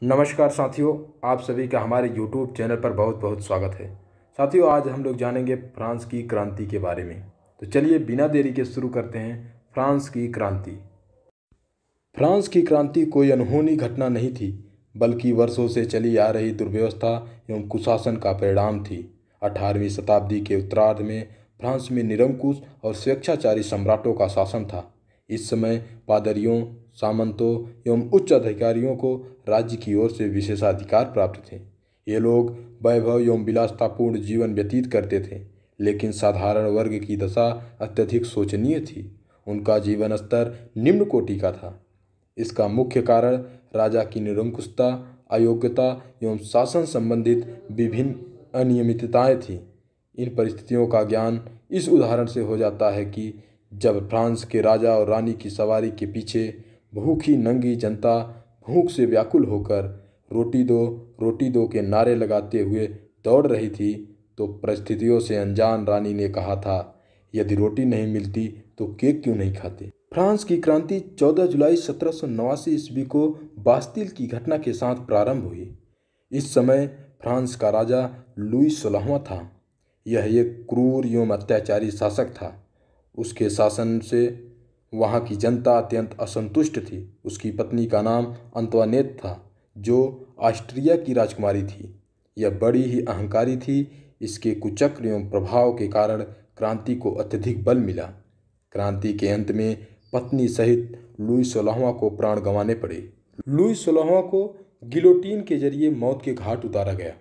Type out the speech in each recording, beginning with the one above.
नमस्कार साथियों, आप सभी का हमारे YouTube चैनल पर बहुत बहुत स्वागत है। साथियों, आज हम लोग जानेंगे फ्रांस की क्रांति के बारे में। तो चलिए बिना देरी के शुरू करते हैं फ्रांस की क्रांति। फ्रांस की क्रांति कोई अनहोनी घटना नहीं थी, बल्कि वर्षों से चली आ रही दुर्व्यवस्था एवं कुशासन का परिणाम थी। 18वीं शताब्दी के उत्तरार्ध में फ्रांस में निरंकुश और स्वेच्छाचारी सम्राटों का शासन था। इस समय पादरियों, सामंतों एवं उच्च अधिकारियों को राज्य की ओर से विशेषाधिकार प्राप्त थे। ये लोग वैभव एवं विलासतापूर्ण जीवन व्यतीत करते थे, लेकिन साधारण वर्ग की दशा अत्यधिक शोचनीय थी। उनका जीवन स्तर निम्न कोटि का था। इसका मुख्य कारण राजा की निरंकुशता, अयोग्यता एवं शासन संबंधित विभिन्न अनियमितताएं थीं। इन परिस्थितियों का ज्ञान इस उदाहरण से हो जाता है कि जब फ्रांस के राजा और रानी की सवारी के पीछे भूखी नंगी जनता भूख से व्याकुल होकर रोटी दो के नारे लगाते हुए दौड़ रही थी, तो परिस्थितियों से अनजान रानी ने कहा था, यदि रोटी नहीं मिलती तो केक क्यों नहीं खाते। फ्रांस की क्रांति 14 जुलाई 1789 ईस्वी को बास्तिल की घटना के साथ प्रारंभ हुई। इस समय फ्रांस का राजा लुई 16वां था। यह एक क्रूर एवं अत्याचारी शासक था। उसके शासन से वहाँ की जनता अत्यंत असंतुष्ट थी। उसकी पत्नी का नाम अंतवानेट था, जो ऑस्ट्रिया की राजकुमारी थी। यह बड़ी ही अहंकारी थी। इसके कुचक्र एवं प्रभाव के कारण क्रांति को अत्यधिक बल मिला। क्रांति के अंत में पत्नी सहित लुई 16वां को प्राण गंवाने पड़े। लुई 16वां को गिलोटीन के जरिए मौत के घाट उतारा गया।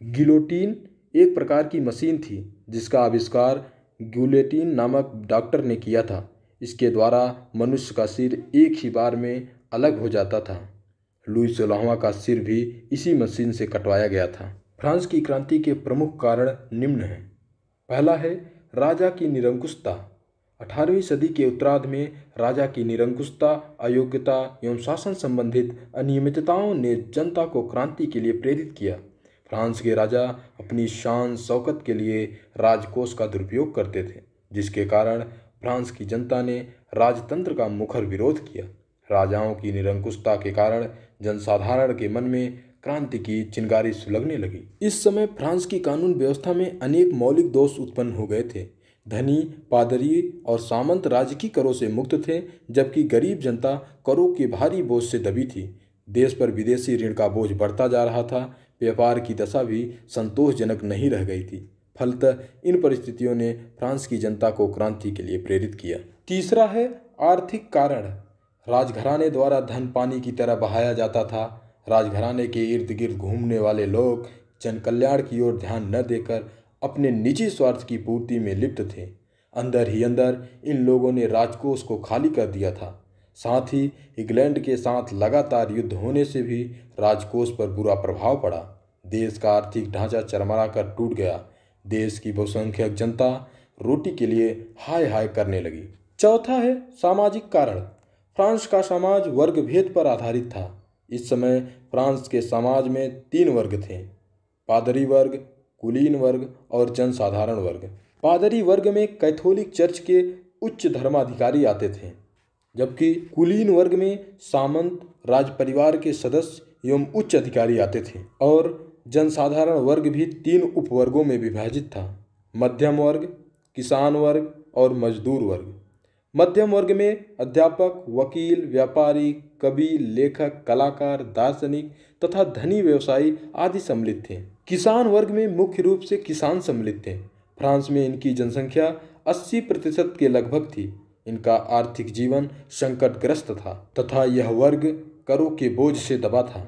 गिलोटीन एक प्रकार की मशीन थी जिसका आविष्कार गुलेटिन नामक डॉक्टर ने किया था। इसके द्वारा मनुष्य का सिर एक ही बार में अलग हो जाता था। लुई 16वां का सिर भी इसी मशीन से कटवाया गया था। फ्रांस की क्रांति के प्रमुख कारण निम्न हैं। पहला है राजा की निरंकुशता। 18वीं सदी के उत्तरार्ध में राजा की निरंकुशता, अयोग्यता एवं शासन संबंधित अनियमितताओं ने जनता को क्रांति के लिए प्रेरित किया। फ्रांस के राजा अपनी शान शौकत के लिए राजकोष का दुरुपयोग करते थे, जिसके कारण फ्रांस की जनता ने राजतंत्र का मुखर विरोध किया। राजाओं की निरंकुशता के कारण जनसाधारण के मन में क्रांति की चिंगारी सुलगने लगी। इस समय फ्रांस की कानून व्यवस्था में अनेक मौलिक दोष उत्पन्न हो गए थे। धनी, पादरी और सामंत राज्य की करों से मुक्त थे, जबकि गरीब जनता करों के भारी बोझ से दबी थी। देश पर विदेशी ऋण का बोझ बढ़ता जा रहा था। व्यापार की दशा भी संतोषजनक नहीं रह गई थी। फलतः इन परिस्थितियों ने फ्रांस की जनता को क्रांति के लिए प्रेरित किया। तीसरा है आर्थिक कारण। राजघराने द्वारा धन पानी की तरह बहाया जाता था। राजघराने के इर्द गिर्द घूमने वाले लोग जन कल्याण की ओर ध्यान न देकर अपने निजी स्वार्थ की पूर्ति में लिप्त थे। अंदर ही अंदर इन लोगों ने राजकोष को खाली कर दिया था। साथ ही इंग्लैंड के साथ लगातार युद्ध होने से भी राजकोष पर बुरा प्रभाव पड़ा। देश का आर्थिक ढांचा चरमरा कर टूट गया। देश की बहुसंख्यक जनता रोटी के लिए हाय हाय करने लगी। चौथा है सामाजिक कारण। फ्रांस का समाज वर्ग भेद पर आधारित था। इस समय फ्रांस के समाज में 3 वर्ग थे: पादरी वर्ग, कुलीन वर्ग और जनसाधारण वर्ग। पादरी वर्ग में कैथोलिक चर्च के उच्च धर्माधिकारी आते थे, जबकि कुलीन वर्ग में सामंत राज परिवार के सदस्य एवं उच्च अधिकारी आते थे। और जनसाधारण वर्ग भी 3 उपवर्गों में विभाजित था: मध्यम वर्ग, किसान वर्ग और मजदूर वर्ग। मध्यम वर्ग में अध्यापक, वकील, व्यापारी, कवि, लेखक, कलाकार, दार्शनिक तथा धनी व्यवसायी आदि सम्मिलित थे। किसान वर्ग में मुख्य रूप से किसान सम्मिलित थे। फ्रांस में इनकी जनसंख्या 80% के लगभग थी। इनका आर्थिक जीवन संकटग्रस्त था तथा यह वर्ग करों के बोझ से दबा था।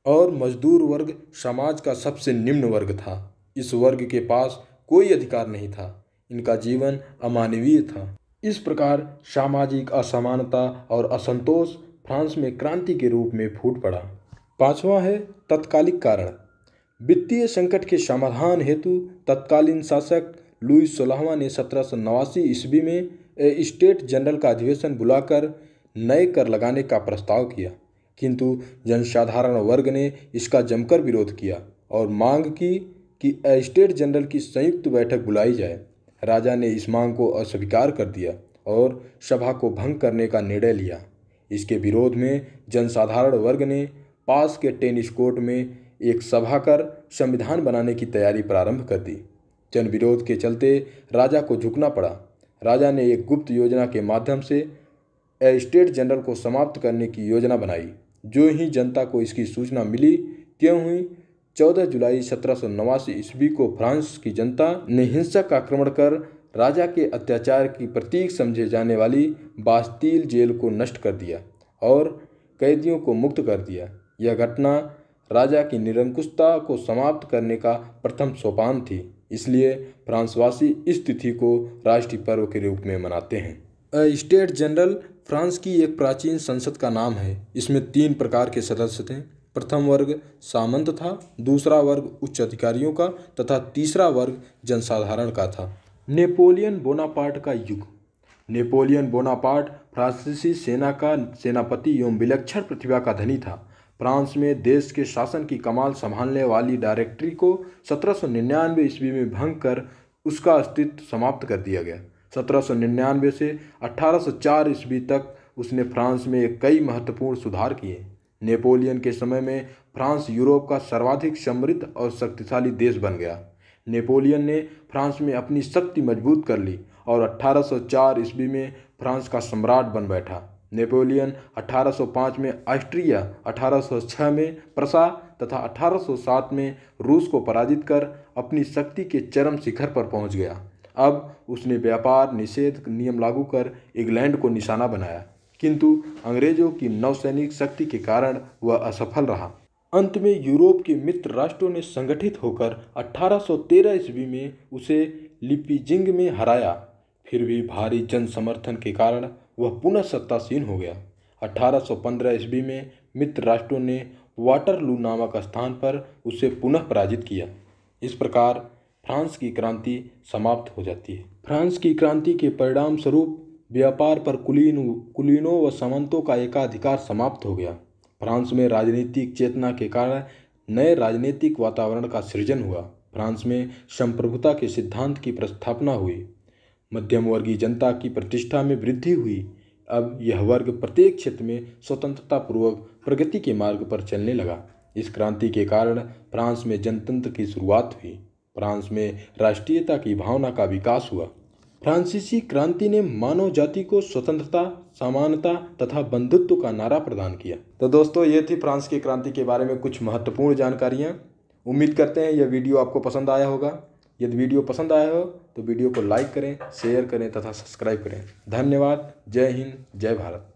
और मजदूर वर्ग समाज का सबसे निम्न वर्ग था। इस वर्ग के पास कोई अधिकार नहीं था। इनका जीवन अमानवीय था। इस प्रकार सामाजिक असमानता और असंतोष फ्रांस में क्रांति के रूप में फूट पड़ा। पांचवा है तत्कालिक कारण। वित्तीय संकट के समाधान हेतु तत्कालीन शासक लुई 16वां ने 1789 ईस्वी में स्टेट जनरल का अधिवेशन बुलाकर नए कर लगाने का प्रस्ताव किया, किंतु जनसाधारण वर्ग ने इसका जमकर विरोध किया और मांग की कि स्टेट जनरल की संयुक्त बैठक बुलाई जाए। राजा ने इस मांग को अस्वीकार कर दिया और सभा को भंग करने का निर्णय लिया। इसके विरोध में जनसाधारण वर्ग ने पास के टेनिस कोर्ट में एक सभा कर संविधान बनाने की तैयारी प्रारंभ कर दी। जन विरोध के चलते राजा को झुकना पड़ा। राजा ने एक गुप्त योजना के माध्यम से स्टेट जनरल को समाप्त करने की योजना बनाई। जो ही जनता को इसकी सूचना मिली, त्यों ही 14 जुलाई 1789 ईस्वी को फ्रांस की जनता ने हिंसक आक्रमण कर राजा के अत्याचार की प्रतीक समझे जाने वाली बास्तील जेल को नष्ट कर दिया और कैदियों को मुक्त कर दिया। यह घटना राजा की निरंकुशता को समाप्त करने का प्रथम सोपान थी। इसलिए फ्रांसवासी इस तिथि को राष्ट्रीय पर्व के रूप में मनाते हैं। स्टेट जनरल फ्रांस की एक प्राचीन संसद का नाम है। इसमें 3 प्रकार के सदस्य थे। प्रथम वर्ग सामंत था, दूसरा वर्ग उच्च अधिकारियों का तथा तीसरा वर्ग जनसाधारण का था। नेपोलियन बोनापार्ट का युग। नेपोलियन बोनापार्ट फ्रांसीसी सेना का सेनापति एवं विलक्षण प्रतिभा का धनी था। फ्रांस में देश के शासन की कमान संभालने वाली डायरेक्टरी को 1799 ईस्वी में भंग कर उसका अस्तित्व समाप्त कर दिया गया। 1799 से 1804 ईस्वी तक उसने फ्रांस में कई महत्वपूर्ण सुधार किए। नेपोलियन के समय में फ्रांस यूरोप का सर्वाधिक समृद्ध और शक्तिशाली देश बन गया। नेपोलियन ने फ्रांस में अपनी शक्ति मजबूत कर ली और 1804 ईस्वी में फ्रांस का सम्राट बन बैठा। नेपोलियन 1805 में ऑस्ट्रिया, 1806 में प्रसा तथा 1807 में रूस को पराजित कर अपनी शक्ति के चरम शिखर पर पहुंच गया। अब उसने व्यापार निषेध नियम लागू कर इंग्लैंड को निशाना बनाया, किंतु अंग्रेजों की नौसैनिक शक्ति के कारण वह असफल रहा। अंत में यूरोप के मित्र राष्ट्रों ने संगठित होकर 1813 ईस्वी में उसे लिपिजिंग में हराया। फिर भी भारी जन समर्थन के कारण वह पुनः सत्तासीन हो गया। 1815 ईस्वी में मित्र राष्ट्रों ने वाटरलू नामक स्थान पर उसे पुनः पराजित किया। इस प्रकार फ्रांस की क्रांति समाप्त हो जाती है। फ्रांस की क्रांति के परिणाम स्वरूप व्यापार पर कुलीनों व सामंतों का एकाधिकार समाप्त हो गया। फ्रांस में राजनीतिक चेतना के कारण नए राजनीतिक वातावरण का सृजन हुआ। फ्रांस में संप्रभुता के सिद्धांत की प्रस्थापना हुई। मध्यम वर्गीय जनता की प्रतिष्ठा में वृद्धि हुई। अब यह वर्ग प्रत्येक क्षेत्र में स्वतंत्रतापूर्वक प्रगति के मार्ग पर चलने लगा। इस क्रांति के कारण फ्रांस में जनतंत्र की शुरुआत हुई। फ्रांस में राष्ट्रीयता की भावना का विकास हुआ। फ्रांसीसी क्रांति ने मानव जाति को स्वतंत्रता, समानता तथा बंधुत्व का नारा प्रदान किया। तो दोस्तों, ये थी फ्रांस की क्रांति के बारे में कुछ महत्वपूर्ण जानकारियाँ। उम्मीद करते हैं यह वीडियो आपको पसंद आया होगा। यदि वीडियो पसंद आया हो तो वीडियो को लाइक करें, शेयर करें तथा सब्सक्राइब करें। धन्यवाद। जय हिंद, जय भारत।